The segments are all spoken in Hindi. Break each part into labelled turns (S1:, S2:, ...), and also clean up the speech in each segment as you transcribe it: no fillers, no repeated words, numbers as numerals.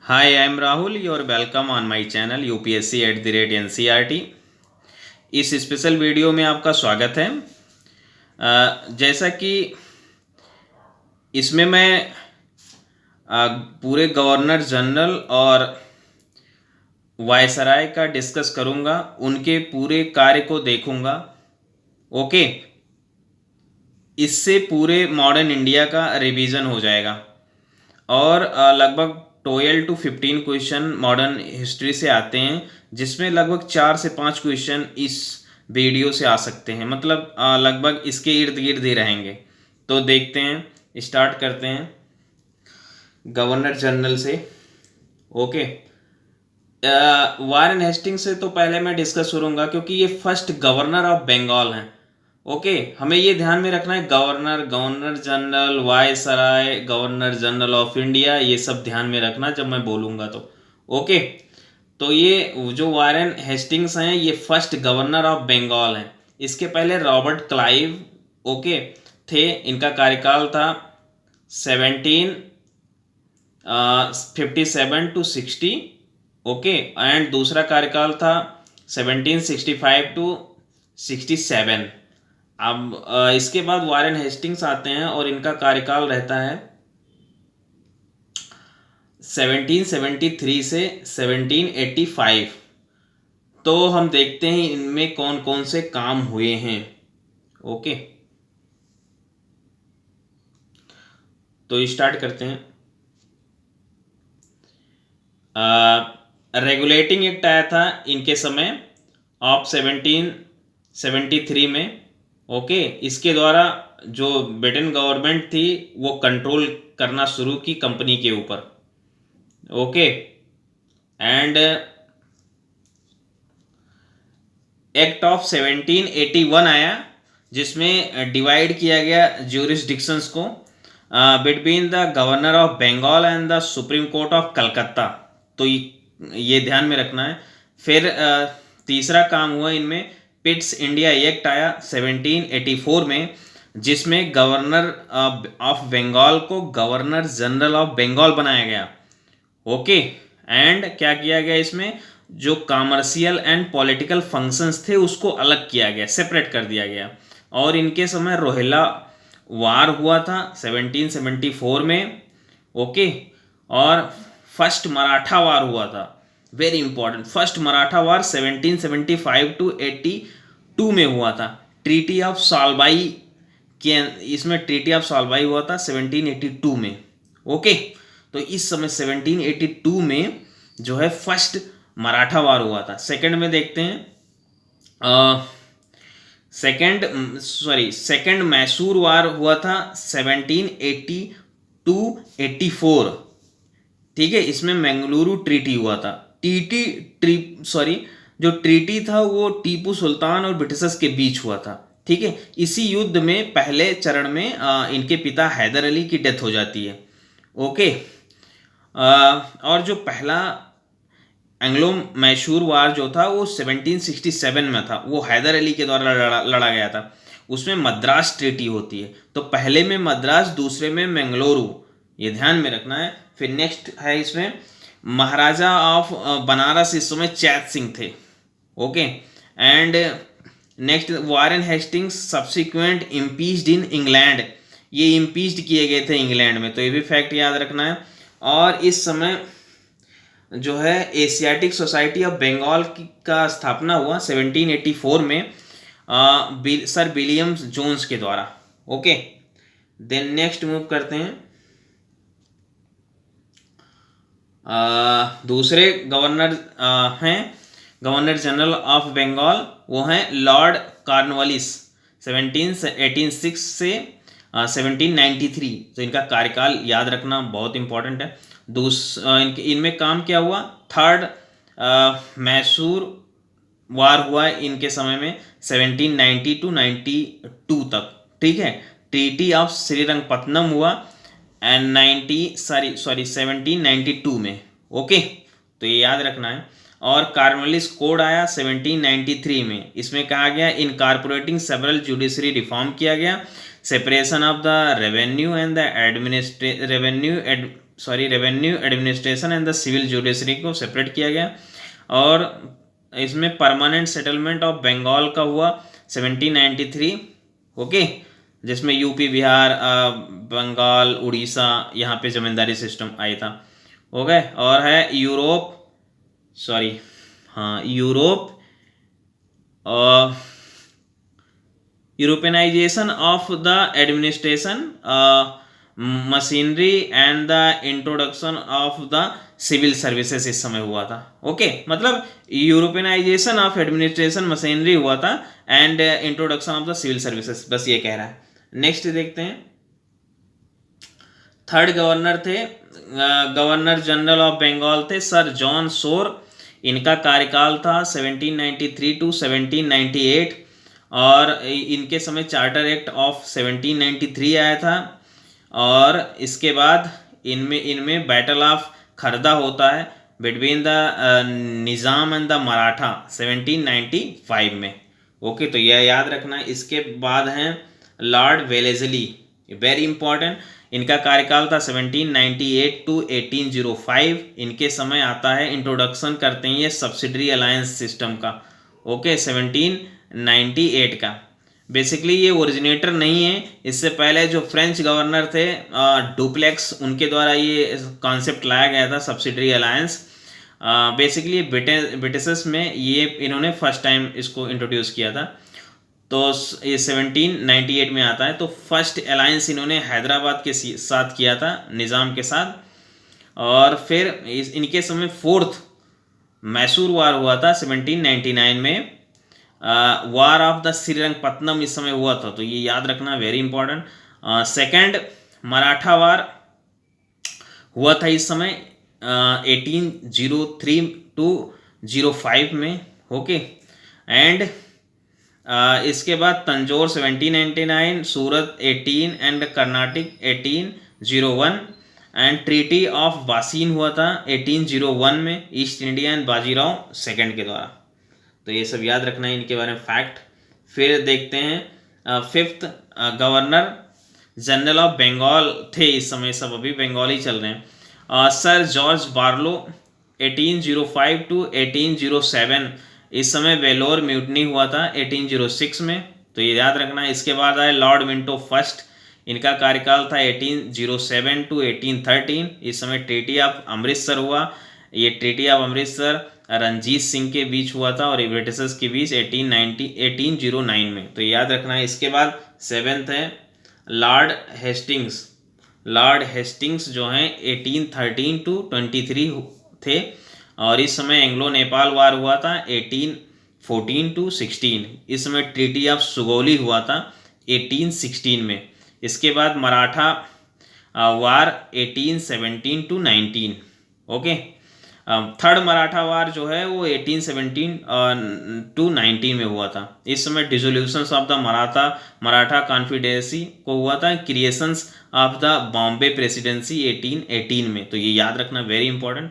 S1: Hi, I am Rahul. You are welcome on my channel UPSC at the rate NCRT। इस स्पेशल वीडियो में आपका स्वागत है। जैसा कि इसमें मैं पूरे गवर्नर जनरल और वायसराय का डिस्कस करूंगा, उनके पूरे कार्य को देखूंगा। ओके, इससे पूरे मॉडर्न इंडिया का रिवीजन हो जाएगा और लगभग 12 to 15 क्वेश्चन मॉडर्न हिस्ट्री से आते हैं, जिसमें लगभग 4 से 5 क्वेश्चन इस वीडियो से आ सकते हैं। मतलब लगभग इसके इर्द गिर्द ही रहेंगे। तो देखते हैं, स्टार्ट करते हैं गवर्नर जनरल से। ओके, वारेन हेस्टिंग से तो पहले मैं डिस्कस करूंगा, क्योंकि ये फर्स्ट गवर्नर ऑफ बंगाल हैं। ओके, हमें ये ध्यान में रखना है, governor, governor general, viceroy, governor general of India, ये सब ध्यान में रखना जब मैं बोलूँगा तो। ओके, तो ये जो वारेन हेस्टिंग्स हैं, ये फर्स्ट गवर्नर ऑफ बंगाल हैं। इसके पहले रॉबर्ट क्लाइव, ओके, थे। इनका कार्यकाल था 1757 to 60। ओके, एंड दूसरा कार्यकाल था 1765 to 67। अब इसके बाद वारेन हेस्टिंग्स आते हैं और इनका कार्यकाल रहता है 1773 से 1785। तो हम देखते हैं इनमें कौन कौन से काम हुए हैं। ओके, तो स्टार्ट करते हैं। रेगुलेटिंग एक्ट आया था इनके समय ऑफ 1773 में। ओके, इसके द्वारा जो ब्रिटेन गवर्नमेंट थी वो कंट्रोल करना शुरू की कंपनी के ऊपर। ओके, एंड एक्ट ऑफ 1781 आया, जिसमें डिवाइड किया गया ज्यूरिसडिक्शंस को between the governor of Bengal and the supreme court of Calcutta. तो ये ध्यान में रखना है। फिर तीसरा काम हुआ इनमें, पिट्स इंडिया एक्ट आया 1784 में, जिसमें गवर्नर ऑफ बंगाल को गवर्नर जनरल ऑफ बंगाल बनाया गया। ओके, एंड क्या किया गया, इसमें जो कॉमर्शियल एंड पॉलिटिकल फंक्शंस थे उसको अलग किया गया, सेपरेट कर दिया गया। और इनके समय रोहिला वार हुआ था 1774 में। ओके, और फर्स्ट मराठा वार हुआ था, very important. First Maratha war 1775 to 82 में हुआ था। ट्रीटी ऑफ सालबाई के इसमें ट्रीटी ऑफ सालबाई हुआ था 1782 में। ओके, तो इस समय 1782 में जो है फर्स्ट मराठा वार हुआ था। सेकंड में देखते हैं, सेकंड मैसूर वार हुआ था 1780 to 84। ठीक है, इसमें मंगलुरु ट्रीटी हुआ था। जो ट्रीटी था वो टीपू सुल्तान और ब्रिटिशर्स के बीच हुआ था। ठीक है, इसी युद्ध में पहले चरण में इनके पिता हैदर अली की डेथ हो जाती है। ओके, और जो पहला एंग्लो मैसूर वार जो था वो 1767 में था, वो हैदर अली के द्वारा लड़ा गया था। उसमें मद्रास ट्रीटी होती है, तो पहले में मद्रास, दूसरे में मंगलुरु, ये ध्यान में रखना है। फिर नेक्स्ट है इसमें महाराजा ऑफ बनारस, इस समय चैत सिंह थे। Okay, and next Warren Hastings subsequent impeached in England, ये इम्पीच्ड किए गए थे इंग्लैंड में, तो ये भी फैक्ट याद रखना है। और इस समय जो है एशियाटिक सोसाइटी ऑफ बंगाल का स्थापना हुआ 1784 में सर विलियम्स जोन्स के द्वारा। ओके, देन नेक्स्ट मूव करते हैं। दूसरे गवर्नर हैं गवर्नर जनरल ऑफ बंगाल, वो हैं लॉर्ड कॉर्नवालिस 1806 से 1793। तो इनका कार्यकाल याद रखना बहुत इंपॉर्टेंट है। इनमें काम क्या हुआ, थर्ड मैसूर वार हुआ इनके समय में 1790 to 92 तक। ठीक है, ट्रीटी ऑफ श्रीरंगपट्टनम हुआ एंड 1792 में। ओके, तो ये याद रखना है। और कार्नवालिस कोड आया 1793 में, इसमें कहा गया इनकॉर्पोरेटिंग सेवरल जुडिशरी रिफॉर्म किया गया, separation of the revenue and the revenue administration and the civil judiciary को सेपरेट किया गया। और इसमें परमानेंट सेटलमेंट ऑफ बंगाल का हुआ 1793, ओके, जिसमें यूपी, बिहार, बंगाल, उड़ीसा, यहाँ पे जमींदारी सिस्टम आया था, हो गए। और है Europeanisation of the administration machinery and the introduction of the civil services इस समय हुआ था, ओके। मतलब यूरोपियनाइजेशन ऑफ एडमिनिस्ट्रेशन मशीनरी हुआ था and introduction of the civil services, बस ये कह रहा है। नेक्स्ट देखते हैं, थर्ड गवर्नर थे, गवर्नर जनरल ऑफ बंगाल थे सर जॉन शोर। इनका कार्यकाल था 1793 टू 1798 और इनके समय चार्टर एक्ट ऑफ 1793 आया था। और इसके बाद इनमें बैटल ऑफ खरदा होता है between the Nizam and the Maratha 1795 में, ओके। तो यह याद रखना। इसके बाद हैं लॉर्ड वेलेस्ली, वेरी इंपॉर्टेंट। इनका कार्यकाल था 1798 टू 1805। इनके समय आता है, इंट्रोडक्शन करते हैं ये सब्सिडरी अलायंस सिस्टम का, ओके, 1798 का। बेसिकली ये ओरिजिनेटर नहीं है, इससे पहले जो फ्रेंच गवर्नर थे डुप्लेक्स, उनके द्वारा ये कॉन्सेप्ट लाया गया था सब्सिडरी अलायंस। बेसिकली ब्रिटिशर्स में ये इन्होंने फर्स्ट टाइम इसको इंट्रोड्यूस किया था। तो ये 1798 में आता है। तो फर्स्ट अलायंस इन्होंने हैदराबाद के साथ किया था, निज़ाम के साथ। और फिर इनके समय फोर्थ मैसूर वार हुआ था 1799 में। वार ऑफ द श्रीरंगपट्टनम इस समय हुआ था, तो ये याद रखना, वेरी इंपॉर्टेंट। सेकंड मराठा वार हुआ था इस समय 1803 टू 05 में, ओके। एंड इसके बाद Tanjore 1799, Surat 18 and Karnataka 1801 and treaty of Bassein हुआ था 1801 में East India and Bajirao second के द्वारा। तो ये सब याद रखना है इनके बारे में फैक्ट। फिर देखते हैं fifth governor general of Bengal थे इस समय, सब अभी बंगाली चल रहे हैं, सर जॉर्ज बार्लो 1805 टू 1807। इस समय वेलोर म्यूटनी हुआ था 1806 में, तो ये याद रखना। इसके बाद आए लॉर्ड मिंटो फर्स्ट, इनका कार्यकाल था 1807 टू 1813। इस समय ट्रीटी ऑफ अमृतसर हुआ। ये ट्रीटी ऑफ अमृतसर रंजीत सिंह के बीच हुआ था और ब्रिटिशर्स के बीच 1809 में, तो याद रखना है। इसके बाद सेवेंथ है लॉर्ड हेस्टिंग्स। लॉर्ड हेस्टिंग्स जो हैं 1813 टू 23 थे और इस समय एंग्लो नेपाल वार हुआ था 1814 टू 16। इस समय ट्रीटी ऑफ सुगौली हुआ था 1816 में। इसके बाद मराठा वार 1817 टू 19, ओके। थर्ड मराठा वार जो है वो 1817 टू 19 में हुआ था। इस समय dissolutions of the Maratha confederacy को हुआ था, creations of the Bombay presidency 1818 में, तो ये याद रखना, very important.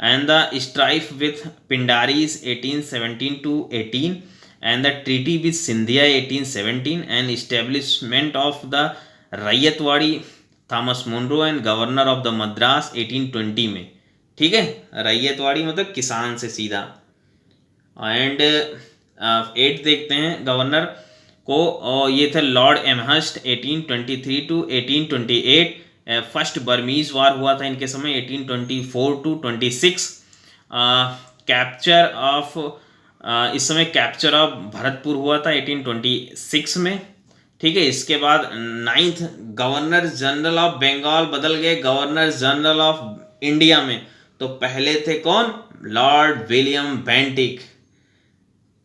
S1: And the strife with Pindaris 1817 to 18 and the treaty with Scindia 1817 and establishment of the Ryotwari Thomas Munro and governor of the Madras 1820 में, ठीक है। रैयतवाड़ी मतलब किसान से सीधा। एंड 8 देखते हैं गवर्नर को, और ये थे Lord Amherst 1823 to 1828। First Burmese war हुआ था इनके समय 1824 टू 26। कैप्चर ऑफ इस समय कैप्चर ऑफ भरतपुर हुआ था 1826 में, ठीक है। इसके बाद 9th governor general of Bengal बदल गए गवर्नर जनरल ऑफ इंडिया में। तो पहले थे कौन? लॉर्ड विलियम बेंटिक,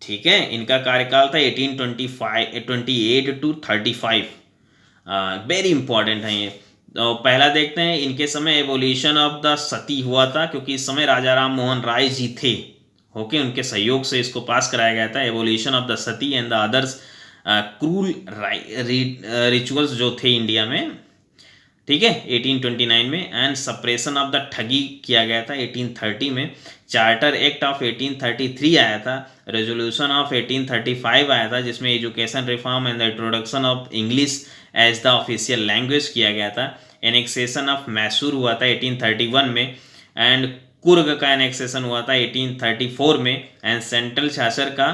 S1: ठीक है। इनका कार्यकाल था 1828 टू 35, वेरी इंपॉर्टेंट है ये। तो पहला देखते हैं, इनके समय एवोल्यूशन ऑफ द सती हुआ था क्योंकि इस समय राजा राम मोहन राय जी थे, ओके। उनके सहयोग से इसको पास कराया गया था, evolution of the Sati and the others cruel rituals जो थे इंडिया में, ठीक है, 1829 में। एंड सप्रेशन ऑफ द ठगी किया गया था 1830 में। चार्टर एक्ट ऑफ 1833 आया था। रेजोल्यूशन ऑफ 1835 आया था जिसमें education reform and the introduction of English as the official language किया गया था एनेक्सेशन ऑफ मैसूर हुआ था 1831 में, एंड कुर्ग का एनेक्सेशन हुआ था 1834 में, एंड सेंट्रल छाछर का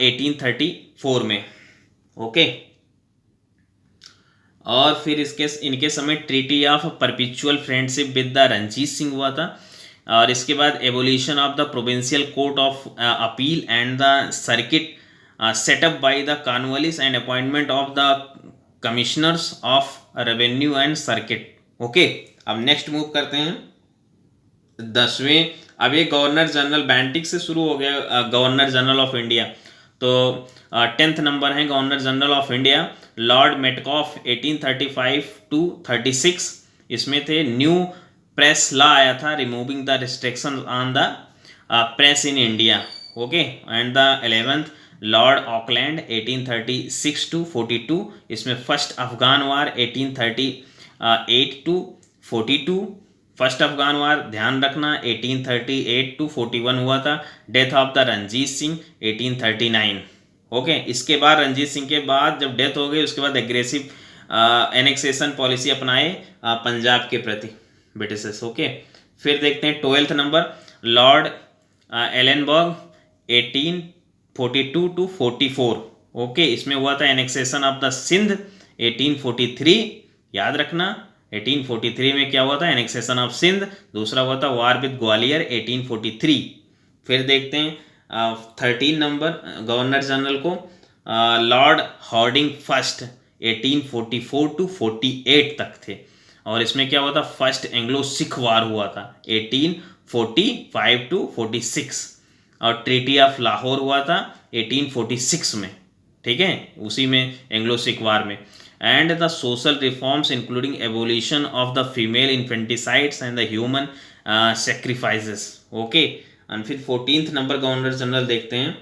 S1: 1834 में। ओके। और फिर इनके समय treaty of perpetual friendship with the Ranjit Singh हुआ था। और इसके बाद abolition of the provincial court of appeal and the circuit setup by the Cornwallis and appointment of the commissioners of revenue and circuit. Okay, अब नेक्स्ट मूव करते हैं 10वें। अब ये गवर्नर जनरल बैंटिक से शुरू हो गया, गवर्नर जनरल ऑफ इंडिया। तो 10th नंबर है governor general of India Lord Metcalfe 1835 to 36। इसमें थे न्यू प्रेस लॉ आया था removing the restriction on the press in India. Okay, and the 11th Lord Auckland 1836 to 42। इसमें first Afghan war 1838 to 42। First Afghan war ध्यान रखना 1838 to 41 हुआ था। Death of the Ranjit Singh 1839। Okay, इसके बाद रंजीत सिंह के बाद जब डेथ हो गई उसके बाद एग्रेसिव एनेक्सेशन पॉलिसी अपनाए पंजाब के प्रति ब्रिटिशर्स। ओके, फिर देखते हैं 12th number Lord Ellenborough 1842 to 44। Okay, इसमें हुआ था एनेक्सेशन ऑफ द सिंध 1843। याद रखना 1843 में क्या हुआ था, एनेक्सेशन ऑफ सिंध। दूसरा हुआ था वार विद ग्वालियर 1843। फिर देखते हैं 13 नंबर गवर्नर जनरल को लॉर्ड हॉर्डिंग फर्स्ट 1844 to 48 तक थे। और इसमें क्या हुआ था, फर्स्ट एंग्लो सिख वार हुआ था 1845 to 46। और ट्रीटी ऑफ लाहौर हुआ था 1846 में, ठीक है, उसी में एंग्लो सिख वार में। And the social reforms including abolition of the female infanticides and the human sacrifices. Okay, एंड फिर 14th नंबर गवर्नर जनरल देखते हैं।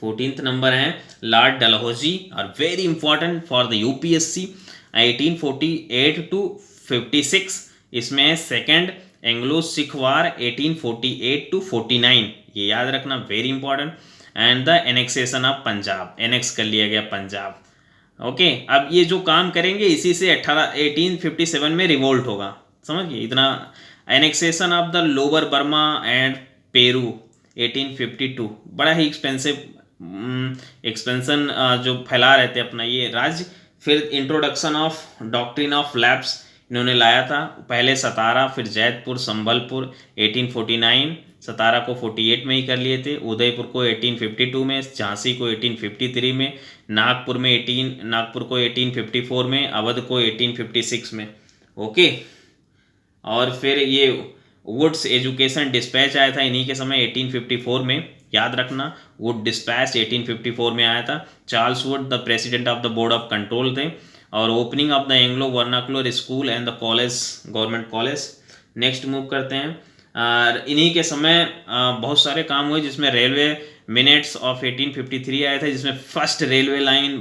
S1: 14th नंबर है लॉर्ड डलहौजी और very important for the UPSC 1848 to 56। इसमें second Anglo Sikh war 1848 to 49, ये याद रखना, very important. And the annexation of Punjab, annex कर लिया गया पंजाब। ओके, अब ये जो काम करेंगे इसी से 1857 में रिवोल्ट होगा, समझिए इतना। Annexation of the lower Burma and Peru 1852, बड़ा ही एक्सपेंशन जो फैला रहे थे अपना ये राज्य। फिर introduction of doctrine of lapse इन्होंने लाया था, पहले सतारा फिर जैतपुर संबलपुर 1849, सतारा को 48 में ही कर लिए थे, उदयपुर को 1852 में, झांसी को 1853 में, नागपुर को 1854 में, अवध को 1856 में। ओके, और फिर ये वुड्स एजुकेशन डिस्पैच आया था इन्हीं के समय 1854 में, याद रखना वुड डिस्पैच 1854 में आया था। Charles Wood the president of the board of control थे। और opening of the Anglo vernacular school and the college, government college. Next move करते हैं, इन्हीं के समय बहुत सारे काम हुए जिसमें रेलवे मिनट्स ऑफ 1853 आया था, जिसमें फर्स्ट रेलवे लाइन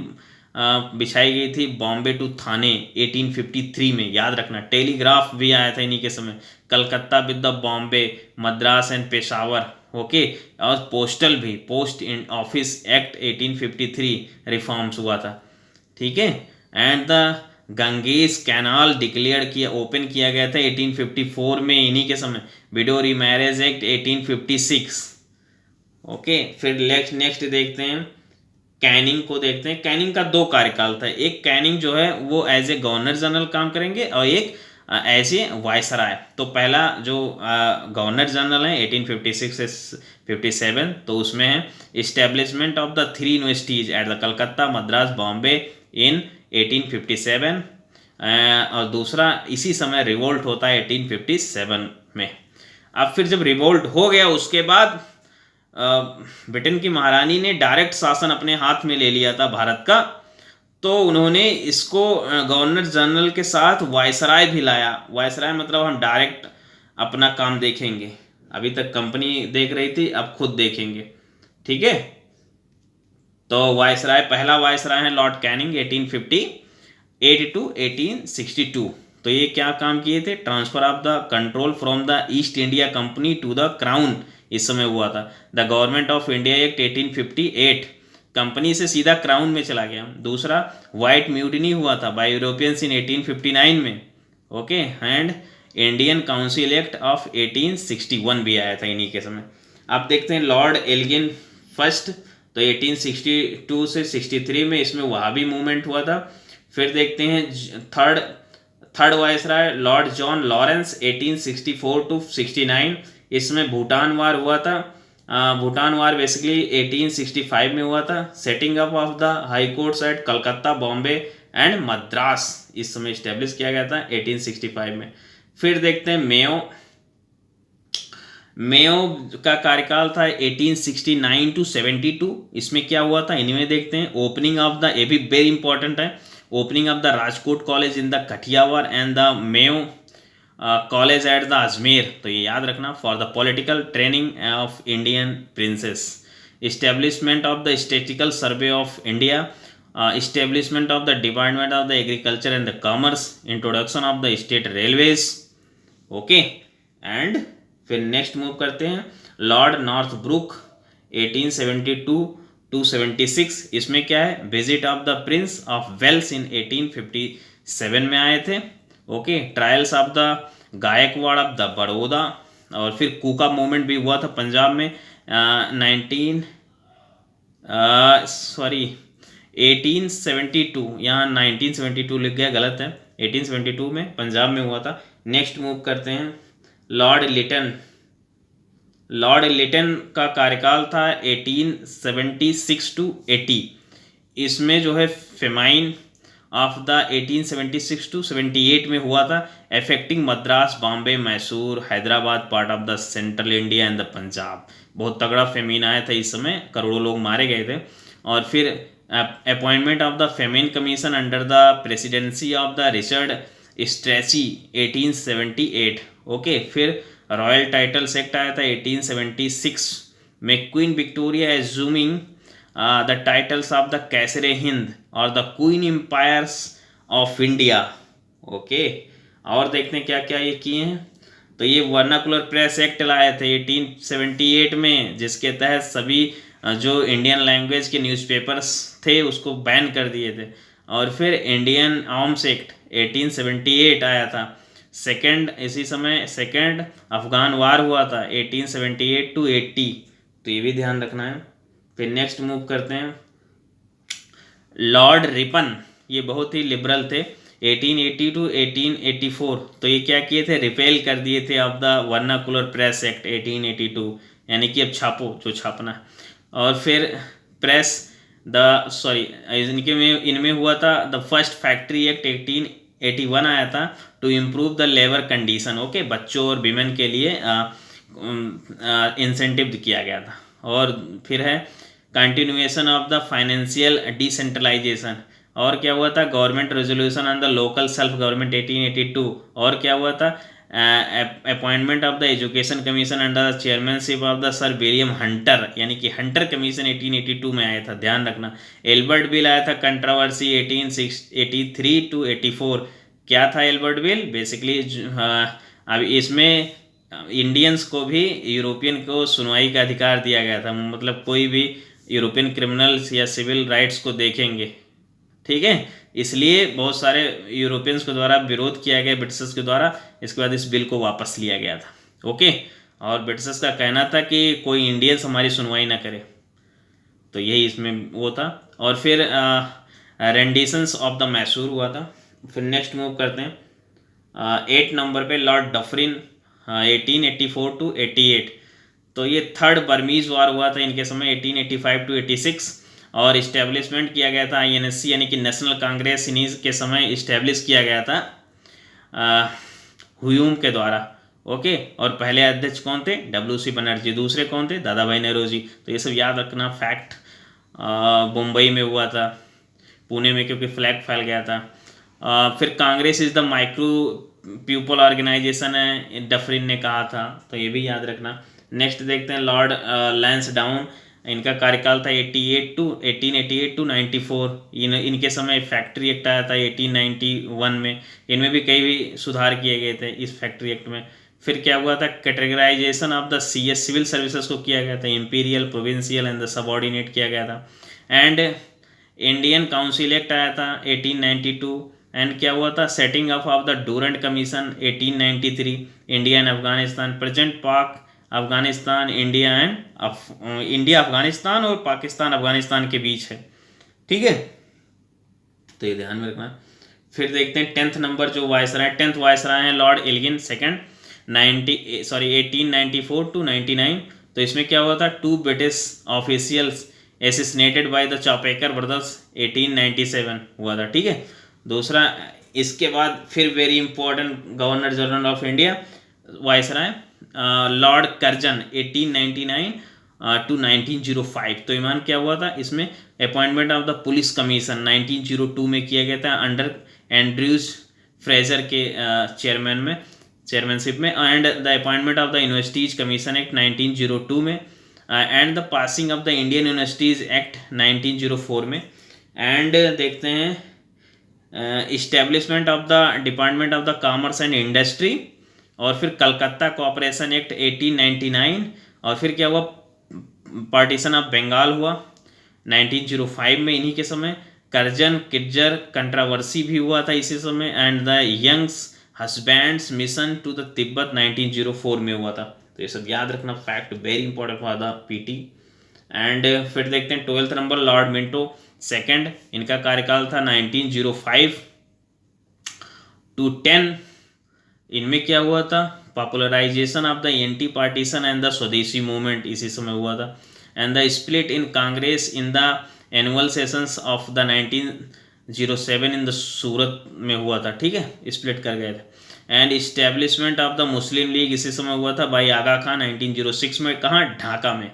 S1: बिछाई गई थी बॉम्बे टू थाने 1853 में, याद रखना। टेलीग्राफ भी आया था इन्हीं के समय, Calcutta with the Bombay, Madras and Peshawar. Okay, और पोस्टल भी, post in office act 1853 reforms हुआ था, ठीक है। And the Ganges canal declare किया, ओपन किया गया था 1854 में इन्हीं के समय। Window remarriage act 1856। ओके, फिर नेक्स्ट देखते हैं कैनिंग को देखते हैं। कैनिंग का 2 कार्यकाल था, एक कैनिंग जो है वो एज ए गवर्नर जनरल काम करेंगे और एक एज ए वायसराय। तो पहला जो गवर्नर जनरल है 1856 से 57, तो उसमें है establishment of the 3 universities at the Calcutta Madras Bombay in 1857। और दूसरा इसी समय रिवोल्ट होता है 1857 में। अब फिर जब रिवोल्ट हो गया उसके बाद ब्रिटेन की महारानी ने डायरेक्ट शासन अपने हाथ में ले लिया था भारत का, तो उन्होंने इसको गवर्नर जनरल के साथ वायसराय भी लाया। वायसराय मतलब हम डायरेक्ट अपना काम देखेंगे, अभी तक कंपनी देख रही थी, अब खुद देखेंगे, ठीक है। तो वायसराय, पहला वायसराय है लॉर्ड कैनिंग 1858 to 1862। तो ये क्या काम किए थे, transfer of the control from the East India company to the crown, इस समय हुआ था। The government of India act 1858 company से सीधा क्राउन में चला गया। दूसरा, वाइट म्यूटिनी हुआ था बाय यूरोपियंस इन 1859 में, okay, and Indian council act of 1861 भी आया था इन्हीं के समय। अब देखते हैं लॉर्ड एल्गिन फर्स्ट, तो 1862 से 63 में इसमें वहाबी मूवमेंट हुआ था। फिर देखते हैं third viceroy lord John Lawrence 1864 to 69, इसमें भूटान वार हुआ था। भूटान वार बेसिकली 1865 में हुआ था। Setting up of the high courts at Calcutta, Bombay and Madras इस समय इस्टेब्लिश किया गया था 1865 में। फिर देखते हैं मेयो का कार्यकाल था 1869 टू 72, इसमें क्या हुआ था इनमें देखते हैं। ओपनिंग ऑफ द, ये भी वेरी इंपॉर्टेंट है, opening of the Rajkot college in the Kathiawar and the Mayo college at the Ajmer, तो ये याद रखना, for the political training of Indian princess. Establishment of the statistical survey of India, establishment of the department of the agriculture and the commerce, introduction of the state railways, okay. एंड फिर नेक्स्ट मूव करते हैं लॉर्ड नॉर्थ ब्रुक 1872 टू 76, इसमें क्या है, visit of the Prince of Wales in 1857 में आए थे, okay. Trials of the Gaekwad of the Baroda, और फिर कूका मूवमेंट भी हुआ था पंजाब में 1872, यहाँ 1972 लिख गया, गलत है, 1872 में पंजाब में हुआ था। नेक्स्ट मूव करते हैं लॉर्ड लिटन का कार्यकाल था 1876 टू 80, इसमें जो है फेमाइन ऑफ द 1876 टू 78 में हुआ था, affecting Madras, Bombay, Mysore, Hyderabad, part of the central India and the Punjab. बहुत तगड़ा फेमिन आया था इस समय, करोड़ों लोग मारे गए थे। और फिर appointment of the famine commission under the presidency of the Richard Strachey 1878, okay. फिर रॉयल टाइटल्स एक्ट आया था 1876 में, Queen Victoria assuming the titles of the Kaiser e Hind और the queen empires of India, okay. और देखते हैं क्या क्या ये किए हैं, तो ये वर्नाकुलर प्रेस एक्ट लाए थे 1878 में, जिसके तहत सभी जो इंडियन लैंग्वेज के न्यूज़पेपर्स थे उसको बैन कर दिए थे। और फिर इंडियन आर्म्स एक्ट 1878 आया था। इसी समय सेकंड अफगान वार हुआ था 1878 टू 80, तो ये भी ध्यान रखना है। फिर नेक्स्ट मूव करते हैं लॉर्ड रिपन, ये बहुत ही लिबरल थे 1880 टू 1884, तो ये क्या किए थे, रिपेल कर दिए थे of the vernacular press act 1882, यानी कि अब छापो जो छापना। और फिर इनमें हुआ था द फर्स्ट फैक्ट्री एक्ट 1881 आया था to improve the labour condition, okay, बच्चों और विमेन के लिए इंसेंटिव किया गया था। और फिर है continuation of the financial decentralisation, और क्या हुआ था, government resolution on the local self government 1882, और क्या हुआ था, appointment of the education commission under the chairmanship of the sir William Hunter, यानी कि हंटर कमीशन 1882 में आया था, ध्यान रखना। एल्बर्ट बिल आया था, कंट्रोवर्सी 1883 टू 84, क्या था एल्बर्ट बिल, बेसिकली अब इसमें इंडियंस को भी यूरोपियन को सुनवाई का अधिकार दिया गया था, मतलब कोई भी यूरोपियन क्रिमिनल्स या सिविल राइट्स को देखेंगे, ठीक है, इसलिए बहुत सारे यूरोपियंस के द्वारा विरोध किया गया ब्रिटिशर्स के द्वारा। इसके बाद इस बिल को वापस लिया गया था, ओके। और ब्रिटिशर्स का कहना था कि कोई इंडियंस हमारी सुनवाई ना करे, तो यही इसमें वो था। और फिर रेंडिशंस ऑफ द मैसूर हुआ था। फिर नेक्स्ट मूव करते हैं 8 नंबर पे लॉर्ड डफरिन 1884 टू 88, तो ये थर्ड बर्मीज वार हुआ था इनके समय 1885 टू 86, और इस्टेब्लिशमेंट किया गया था आईएनसी यानी कि नेशनल कांग्रेस इन्हीं के समय इस्टेब्लिश किया गया था हुयूम के द्वारा, ओके। और पहले अध्यक्ष कौन थे, WC बनर्जी, दूसरे कौन थे, दादा भाई नेहरू जी। तो ये सब याद रखना फैक्ट। मुंबई में हुआ था, पुणे में क्योंकि फ्लैग फैल गया था। फिर Congress is the micro people organisation है, डफरिन ने कहा था, तो ये भी याद रखना। नेक्स्ट देखते हैं लॉर्ड लैंसडाउन, इनका कार्यकाल था 1888 टू 94, इनके समय फैक्ट्री एक्ट आया था 1891 में, इनमें भी कई भी सुधार किए गए थे इस फैक्ट्री एक्ट में। फिर क्या हुआ था, categorisation of the CS civil services को किया गया था, imperial, provincial and the subordinate किया गया था। एंड इंडियन काउंसिल एक्ट आया था 1892। एंड क्या हुआ था, setting up of the Durand commission 1893। India and Afghanistan, present पाक अफगानिस्तान, इंडिया अफगानिस्तान और पाकिस्तान अफगानिस्तान के बीच है, ठीक है, तो ये ध्यान में रखना। फिर देखते हैं 10th नंबर जो वायसराय, 10th वायसराय हैं लॉर्ड एल्गिन सेकंड, 1894 to 99। तो इसमें क्या हुआ था, 2 British officials assassinated by the Chapekar brothers 1897 हुआ था, ठीक है। दूसरा, इसके बाद फिर very important governor general of India viceroy Lord Curzon 1899 to 1905। तो ईमान क्या हुआ था, इसमें appointment of the police commission 1902 में किया गया था अंडर एंड्रयूज फ्रेजर के चेयरमैनशिप में, and the appointment of the universities commission act 1902 में, and the passing of the Indian universities act 1904 में। एंड देखते हैं establishment of the department of the commerce and industry, और फिर कलकत्ता कोऑपरेशन एक्ट 1899, और फिर क्या हुआ, पार्टीशन ऑफ बंगाल हुआ 1905 में, इन्हीं के समय। करजन किज्जर कंट्रावर्सी भी हुआ था इसी समय, and the Young's Husbands mission to the Tibet 1904 में हुआ था। तो ये सब याद रखना, fact very important for the PT. And फिर देखते हैं 12th number Lord Minto second, इनका कार्यकाल था 1905 to 10। इनमें क्या हुआ था, popularisation of the anti partition and the Swadeshi movement इसी समय हुआ था। And the split in Congress in the annual sessions of the 1907 in the Surat में हुआ था, ठीक है, स्प्लिट कर गए थे। And establishment of the Muslim League इसी समय हुआ था बाई आगा खान 1906 में, कहाँ, ढाका में,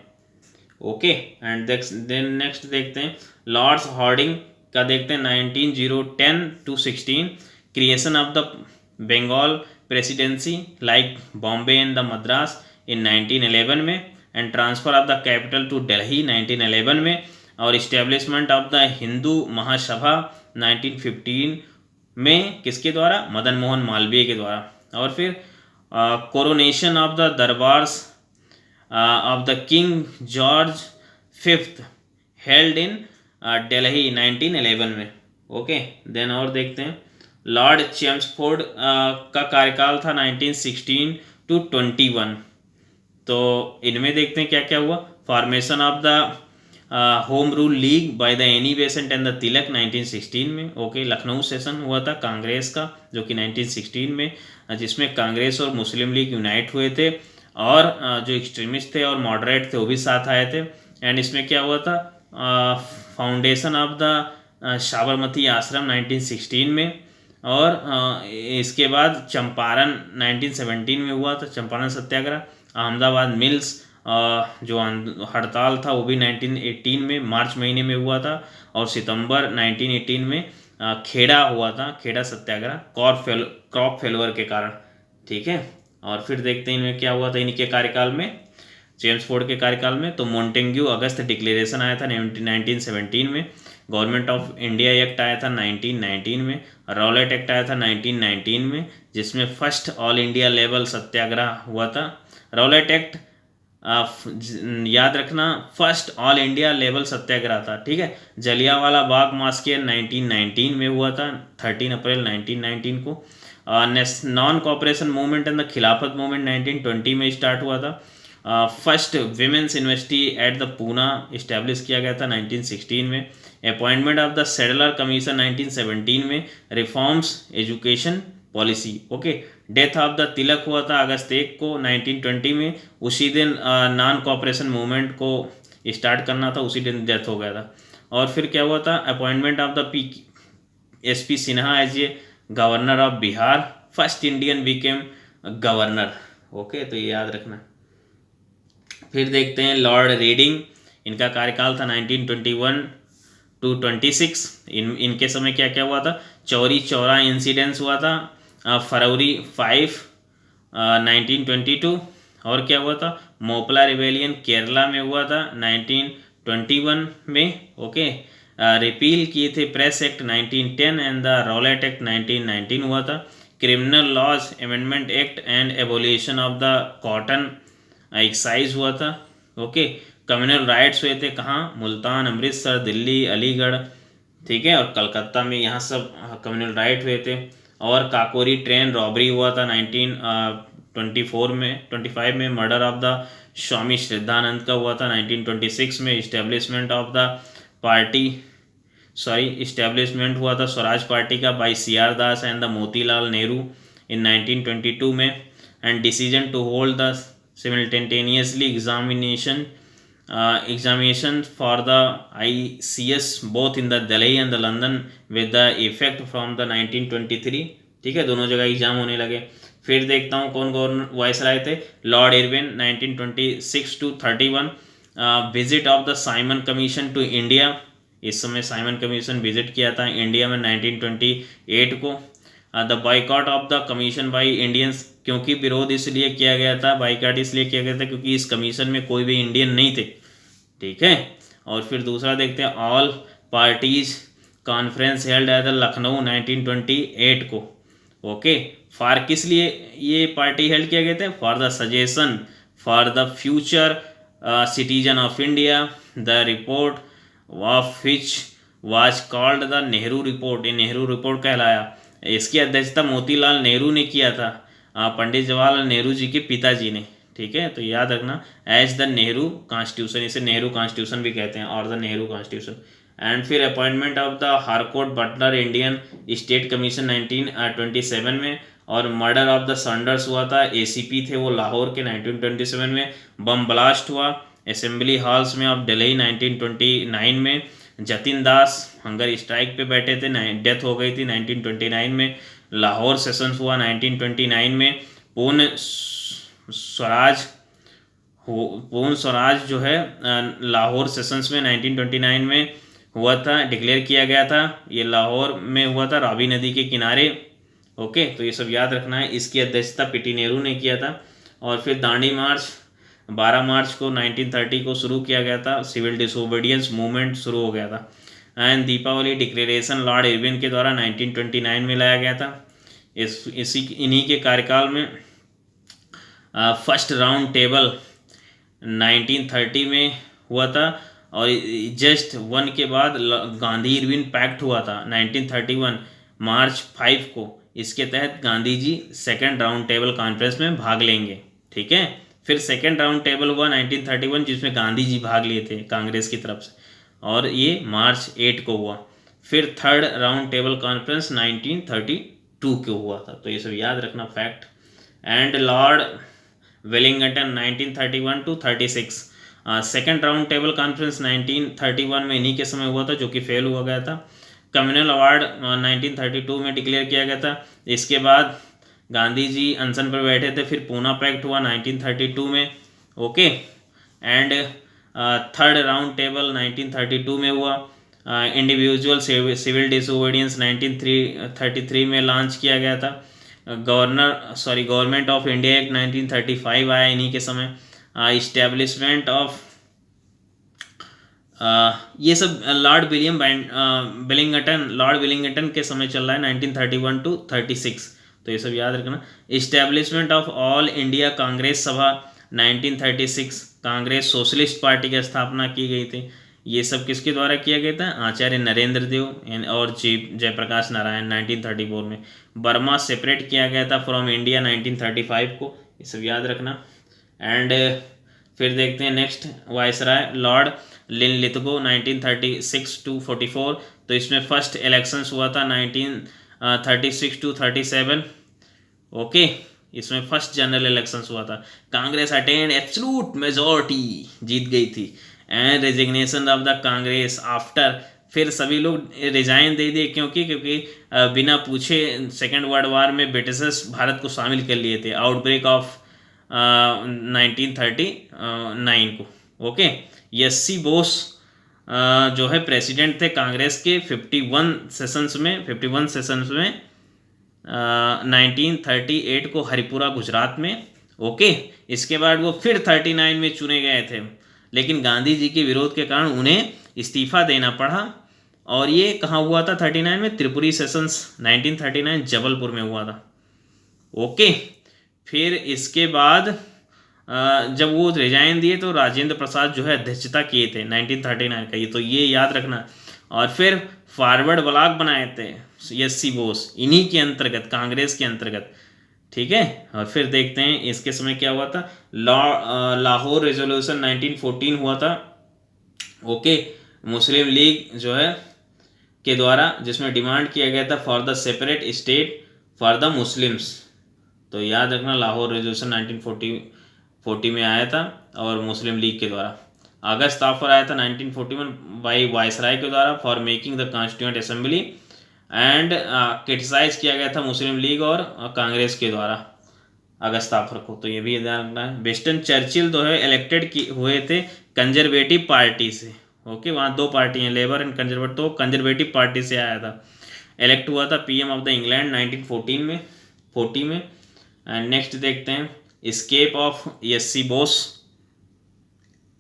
S1: ओके। एंड देन नेक्स्ट देखते हैं लॉर्ड्स हॉर्डिंग का, देखते हैं 1910 to 16, creation of the Bengal presidency like Bombay and the Madras in 1911 में, एंड transfer of the capital to Delhi 1911 में, और establishment of the Hindu Mahasabha 1915 में, किसके द्वारा, मदन मोहन मालवीय के द्वारा। और फिर coronation of the durbars of the King George fifth held in Delhi 1911 में, ओके। देन और देखते हैं लॉर्ड चेम्सफोर्ड का कार्यकाल था 1916 to 21। तो इनमें देखते हैं क्या क्या हुआ, formation of the home rule league by the Annie Besant and the Tilak 1916 में, ओके। लखनऊ सेशन हुआ था कांग्रेस का जो कि 1916 में, जिसमें कांग्रेस और मुस्लिम लीग यूनाइट हुए थे, और जो एक्सट्रीमिस्ट थे और मॉडरेट थे वो भी साथ आए थे। एंड इसमें क्या हुआ था, फाउंडेशन ऑफ द साबरमती आश्रम 1916 में, और इसके बाद चंपारण 1917 में हुआ था, चंपारण सत्याग्रह। अहमदाबाद मिल्स जो हड़ताल था वो भी 1918 में मार्च महीने में हुआ था, और सितंबर 1918 में खेड़ा हुआ था, खेड़ा सत्याग्रह क्रॉप फेल्योर के कारण, ठीक है। और फिर देखते हैं इनमें क्या हुआ था इनके कार्यकाल में, चेम्सफोर्ड के कार्यकाल में। तो मोंटेग्यू अगस्त डिक्लेरेशन आया था 1917 में, गवर्नमेंट ऑफ इंडिया एक्ट आया था 1919 में, रॉलेट एक्ट आया था 1919 में, जिसमें फर्स्ट ऑल इंडिया लेवल सत्याग्रह हुआ था। रॉलेट एक्ट याद रखना, फर्स्ट ऑल इंडिया लेवल सत्याग्रह था, ठीक है। जलियांवाला बाग मास्केर 1919 में हुआ था, 13 अप्रैल 1919 को। Non cooperation movement and the Khilafat movement 1920 में स्टार्ट हुआ था। First women's university at the Poona establish किया गया था 1916 में। Appointment of the Sadler commission 1917 में, reforms education policy, okay. Death of the Tilak हुआ था अगस्त 1 को 1920 में, उसी दिन नॉन कॉपरेशन मूवमेंट को स्टार्ट करना था, उसी दिन डेथ हो गया था। और फिर क्या हुआ था, appointment of the SP Sinha as a governor of Bihar, first Indian became governor, okay, तो ये याद रखना। फिर देखते हैं लॉर्ड रीडिंग, इनका कार्यकाल था 1921 to 26। इनके समय क्या क्या हुआ था, चौरी चौरा इंसिडेंस हुआ था फरवरी 5 1922। और क्या हुआ था, मोपला रिबेलियन केरला में हुआ था 1921 में, ओके। रिपील किए थे press act 1910 and the Rowlatt act 1919 हुआ था। Criminal laws amendment act and abolition of the cotton excise हुआ था, ओके। कम्युनल राइट्स हुए थे कहाँ, मुल्तान, अमृतसर, दिल्ली, अलीगढ़, ठीक है, और कलकत्ता में, यहाँ सब कम्युनल राइट हुए थे। और काकोरी ट्रेन रॉबरी हुआ था 1924 में, 25 में। Murder of the Swami Shraddhanand का हुआ था 1926 में। Establishment of the party establishment हुआ था स्वराज पार्टी का by C R Das and the Motilal Nehru in 1922 में। And decision to hold the simultaneously examination for the ICS both in the Delhi and the London with the effect from the 1923, ठीक है, दोनों जगह एग्जाम होने लगे। फिर देखता हूँ कौन गवर्नर वायसराय थे। Lord Irwin 1926 to 31। Visit of the Simon commission to India, इस समय साइमन कमीशन विजिट किया था इंडिया में 1928 को। The boycott of the commission by Indians, क्योंकि विरोध इसलिए किया गया था, बाइकआउट इसलिए किया गया था क्योंकि इस कमीशन में कोई भी इंडियन नहीं थे, ठीक है। और फिर दूसरा देखते हैं, all parties conference held at the Lucknow 1928 को, ओके। फॉर किस लिए ये पार्टी हेल्ड किया गया था, for the suggestion for the future citizen of India, the report of which was called the Nehru report, ये नेहरू रिपोर्ट कहलाया। इसकी अध्यक्षता मोतीलाल नेहरू ने किया था, पंडित जवाहरलाल नेहरू जी के पिताजी ने, ठीक है। तो याद रखना, एज द नेहरू कॉन्स्टिट्यूशन, इसे नेहरू कॉन्स्टिट्यूशन भी कहते हैं, और द नेहरू कॉन्स्टिट्यूशन। एंड फिर appointment of the Harcourt Butler Indian state commission 1927 में। और मर्डर ऑफ द सैंडर्स हुआ था, ACP थे वो लाहौर के 1927 में। बम ब्लास्ट हुआ असेंबली हॉल्स में ऑफ दिल्ली 1929 में। जतिन दास हंगर स्ट्राइक पे बैठे थे, डेथ हो गई थी 1929 में। लाहौर सेशंस हुआ 1929 में। पूर्ण स्वराज जो है लाहौर सेशंस में 1929 में हुआ था, डिक्लेयर किया गया था। ये लाहौर में हुआ था, रावी नदी के किनारे, ओके। तो ये सब याद रखना है। इसकी अध्यक्षता पीटी नेहरू ने किया था। और फिर दांडी मार्च 12 मार्च को 1930 को शुरू किया गया था, सिविल डिसोबीडियंस मूवमेंट शुरू हो गया था। And Deepavali declaration lord Irwin के द्वारा 1929 में लाया गया था। इन्हीं के कार्यकाल में फर्स्ट राउंड टेबल 1930 में हुआ था। और जस्ट 1 के बाद गांधी इरविन पैक्ट हुआ था 1931 मार्च 5 को। इसके तहत Gandhi ji second round table conference में भाग लेंगे, ठीक है। फिर सेकेंड राउंड टेबल हुआ 1931 जिसमें गांधी जी भाग लिए थे कांग्रेस की तरफ से, और ये मार्च 8 को हुआ। फिर थर्ड राउंड टेबल कॉन्फ्रेंस 1932 को हुआ था। तो ये सब याद रखना fact. And Lord Wellington 1931 to 36। Second round table conference 1931 में इन्हीं के समय हुआ था, जो कि फेल हुआ गया था। कम्युनल अवार्ड 1932 में डिक्लेयर किया गया था। इसके बाद गांधी जी अनशन पर बैठे थे। फिर पूना पैक्ट हुआ 1932 में, okay. And third round table 1932 में हुआ। इंडिविजुअल सिविल डिसोबीडियंस 1933 में लॉन्च किया गया था। गवर्नमेंट ऑफ इंडिया एक्ट 1935 आया इन्हीं के समय। इस्टेब्लिशमेंट ऑफ ये सब लॉर्ड विलिंगटन के समय चल रहा है 1931 to 36। तो ये सब याद रखना। Establishment of all India Congress सभा 1936, कांग्रेस सोशलिस्ट पार्टी की स्थापना की गई थी। ये सब किसके द्वारा किया गया था, आचार्य नरेंद्र देव और जयप्रकाश नारायण 1934 में। बर्मा सेपरेट किया गया था फ्रॉम इंडिया 1935 को, ये सब याद रखना। एंड फिर देखते हैं next viceroy Lord Linlithgow 1936 to 44। तो इसमें फर्स्ट इलेक्शंस हुआ था 1936 to 37, ओके। इसमें फर्स्ट जनरल इलेक्शंस हुआ था। कांग्रेस अटेंड एब्सोल्यूट मेजॉरिटी, जीत गई थी। And resignation of the Congress after, फिर सभी लोग रिजाइन दे दिए, क्योंकि बिना पूछे सेकेंड वर्ल्ड वार में ब्रिटिशर्स भारत को शामिल कर लिए थे, आउटब्रेक ऑफ 1939 को, ओके। यस्सी बोस जो है प्रेसिडेंट थे कांग्रेस के 51 सेशंस में 1938 को हरिपुरा गुजरात में, ओके। इसके बाद वो फिर 39 में चुने गए थे, लेकिन गांधी जी के विरोध के कारण उन्हें इस्तीफा देना पड़ा। और ये कहाँ हुआ था 39 में, त्रिपुरी सेशंस 1939 जबलपुर में हुआ था, ओके। फिर इसके बाद जब वो रिजाइन दिए तो राजेंद्र प्रसाद जो है अध्यक्षता किए थे 1939 का, ये तो ये याद रखना। और फिर फॉरवर्ड ब्लॉक बनाए थे एस.सी. बोस, इन्हीं के अंतर्गत, कांग्रेस के अंतर्गत, ठीक है। और फिर देखते हैं इसके समय क्या हुआ था। लाहौर रेजोल्यूशन 1914 हुआ था, ओके, मुस्लिम लीग जो है के द्वारा, जिसमें डिमांड किया गया था for the separate state for the Muslims. तो याद रखना लाहौर रेजोल्यूशन 1940 में आया था और मुस्लिम लीग के द्वारा। अगस्त ऑफर आया था 1941 बाई वायसराय के द्वारा for making the constituent assembly and criticise किया गया था मुस्लिम लीग और कांग्रेस के द्वारा अगस्त ऑफर को। तो ये भी ध्यान रखना है। विंस्टन चर्चिल जो है इलेक्टेड हुए थे कंजर्वेटिव पार्टी से, ओके, वहाँ दो पार्टी हैं, लेबर एंड कंजर्वेटिव, तो कंजर्वेटिव पार्टी से आया था, इलेक्ट हुआ था पीएम ऑफ द इंग्लैंड 1940 में। एंड नेक्स्ट देखते हैं स्केप ऑफ एस.सी. बोस,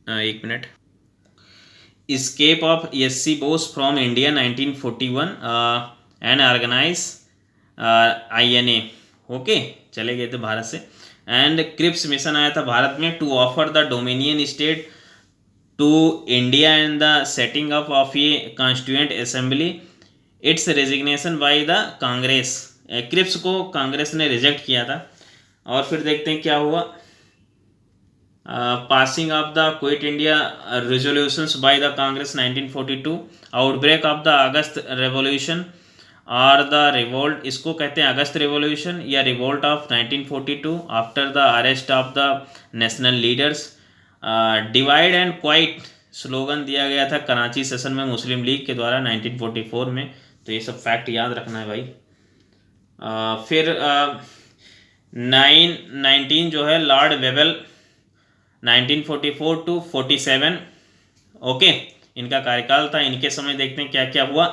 S1: एक मिनट, escape of S C. Bose from India 1941 and organise INA, okay, चले गए थे भारत से। एंड क्रिप्स मिशन आया था भारत में to offer the dominion state to India and the setting up of a constituent assembly, its resignation by the Congress. Cripps को कांग्रेस ने रिजेक्ट किया था। और फिर देखते हैं क्या हुआ। Passing of the quit India resolutions bye the Congress 1942, outbreak of the August revolution और द रिवोल्ट, इसको कहते हैं अगस्त रेवोल्यूशन या revolt of 1942 after the arrest of the national leaders, divide and quite slogan दिया गया था कराची सेशन में मुस्लिम लीग के द्वारा 1944 में। तो ये सब फैक्ट याद रखना है भाई। फिर 19 जो है लॉर्ड वेबल 1944 टू 47, ओके, इनका कार्यकाल था। इनके समय देखते हैं क्या क्या हुआ।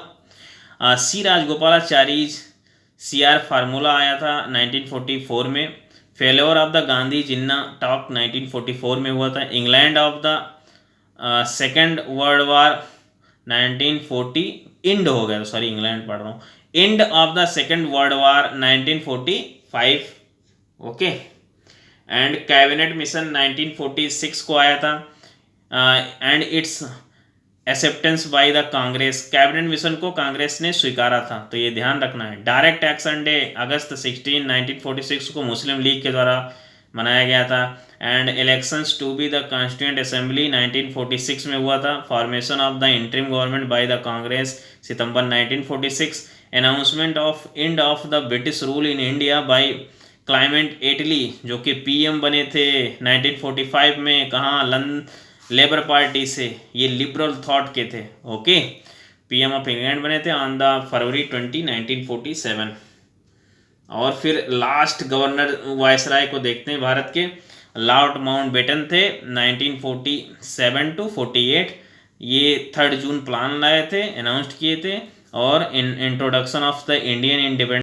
S1: सी राजगोपालाचारी CR फार्मूला आया था 1944 में। Failure of the Gandhi Jinnah talk 1944 में हुआ था। England of the second world war 1940, end हो गया, सॉरी इंग्लैंड पढ़ रहा हूँ, end of the second world war 1945, okay. And cabinet mission 1946 को आया था and its acceptance by the Congress, cabinet mission को कांग्रेस ने स्वीकारा था, तो ये ध्यान रखना है। डायरेक्ट एक्शन डे अगस्त 16 1946 को मुस्लिम लीग के द्वारा मनाया गया था। And elections to be the constituent assembly 1946 में हुआ था। Formation of the interim government by the Congress सितंबर 1946। Announcement of end of the British rule in India by Clement Attlee, जो कि PM बने थे 1945 में, कहाँ, लेबर पार्टी से, ये लिबरल थॉट के थे, ओके। PM ऑफ इंग्लैंड बने थे ऑन द फरवरी 20 1947। और फिर लास्ट गवर्नर वायसराय को देखते हैं भारत के, लॉर्ड माउंटबेटन थे 1947 टू 48। ये 3 जून प्लान लाए थे, अनाउंस्ड किए थे। और introduction of the Indian independence